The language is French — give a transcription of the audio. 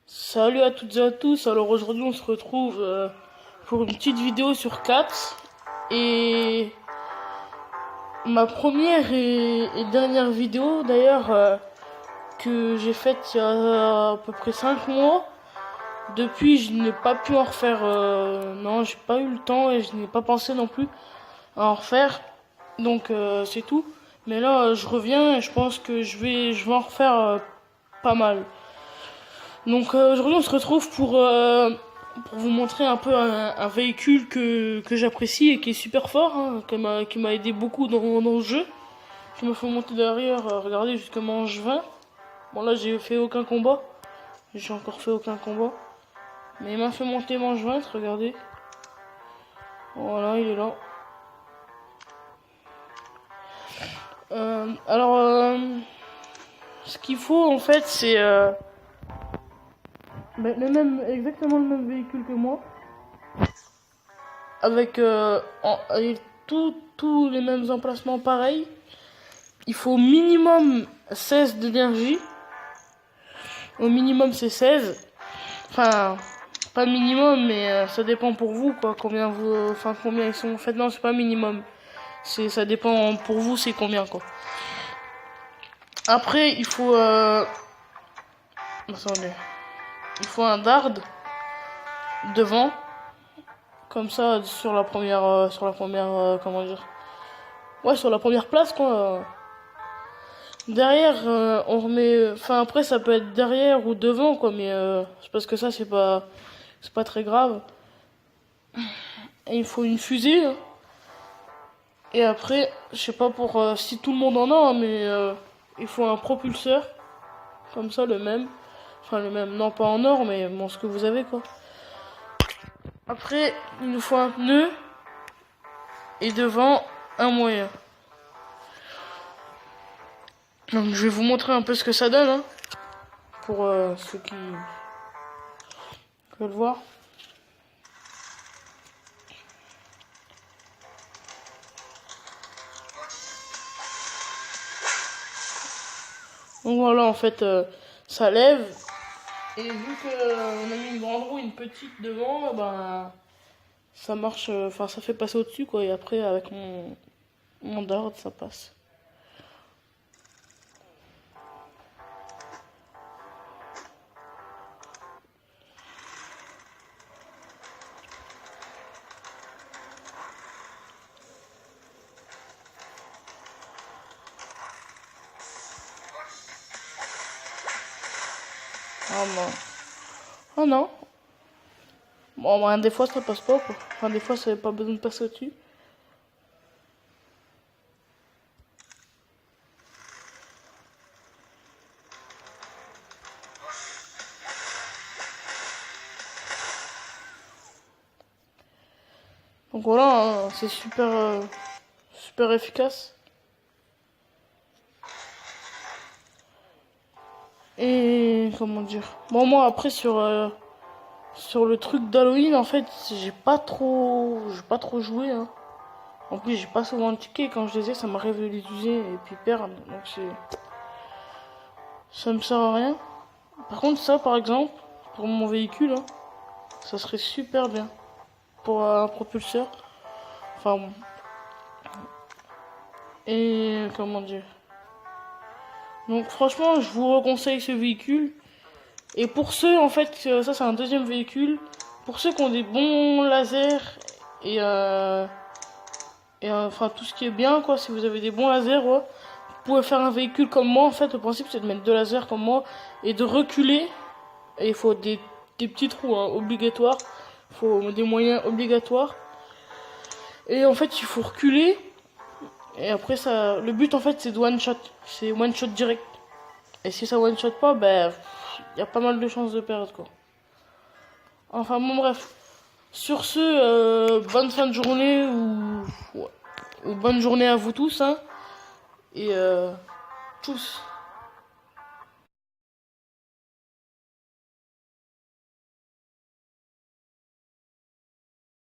Salut à toutes et à tous, alors aujourd'hui on se retrouve pour une petite vidéo sur Cats. Et ma première et dernière vidéo d'ailleurs que j'ai faite il y a à peu près 5 mois. Depuis je n'ai pas pu en refaire, non j'ai pas eu le temps et je n'ai pas pensé non plus à en refaire. Donc c'est tout. Mais là je reviens et je pense que je vais en refaire pas mal. Donc aujourd'hui on se retrouve pour vous montrer un peu un véhicule que j'apprécie et qui est super fort, hein, qui m'a aidé beaucoup dans le jeu. Qui m'a fait monter derrière, regardez jusqu'à manche 20. Bon là j'ai fait aucun combat, j'ai encore fait aucun combat. Mais il m'a fait monter manche 20, regardez. Voilà, il est là. Alors ce qu'il faut en fait c'est exactement le même véhicule que moi, avec tous les mêmes emplacements pareils. Il faut au minimum 16 d'énergie. Au minimum c'est 16. Enfin, pas minimum, mais ça dépend pour vous, quoi. Combien ils sont. En fait, non, c'est pas minimum. Ça dépend pour vous, c'est combien, quoi. Après, attendez. Il faut un dard devant. Comme ça, sur la première, comment dire. Ouais, sur la première place, quoi. Derrière, on remet. Enfin, après, ça peut être derrière ou devant, quoi. Mais c'est parce que ça, c'est pas très grave. Et il faut une fusée. Hein. Et après, je sais pas pour si tout le monde en a, hein, mais il faut un propulseur. Comme ça, le même. Enfin, le même. Non, pas en or, mais bon, ce que vous avez, quoi. Après, il nous faut un pneu. Et devant, un moyen. Donc, je vais vous montrer un peu ce que ça donne, hein, pour ceux qui veulent voir. Donc voilà, en fait, ça lève. Et vu qu'on a mis une grande roue, une petite devant, ben ça marche, enfin ça fait passer au-dessus, quoi. Et après, avec mon dard, ça passe. Oh non. Oh non. Bon, ben, des fois ça passe pas, quoi. Enfin, des fois ça n'a pas besoin de passer au-dessus. Donc voilà, hein, c'est super efficace. Et comment dire. Bon, moi après sur le truc d'Halloween, en fait, j'ai pas trop joué, hein. En plus, j'ai pas souvent de tickets. Quand je les ai, ça m'arrive de les user et puis perdre. Donc ça me sert à rien. Par contre, ça, par exemple, pour mon véhicule, hein, ça serait super bien pour un propulseur. Enfin bon. Et comment dire. Donc franchement, je vous reconseille ce véhicule. Et pour ceux, en fait, ça c'est un deuxième véhicule. Pour ceux qui ont des bons lasers et enfin tout ce qui est bien, quoi. Si vous avez des bons lasers, ouais, vous pouvez faire un véhicule comme moi. En fait, le principe c'est de mettre deux lasers comme moi et de reculer. Et il faut des petits trous, hein, obligatoires. Il faut des moyens obligatoires. Et en fait, il faut reculer. Et après, ça, le but en fait, c'est de one shot. C'est one shot direct. Et si ça one shot pas, ben, il y a pas mal de chances de perdre, quoi. Enfin, bon, bref. Sur ce, bonne fin de journée ou bonne journée à vous tous, hein. Et tous.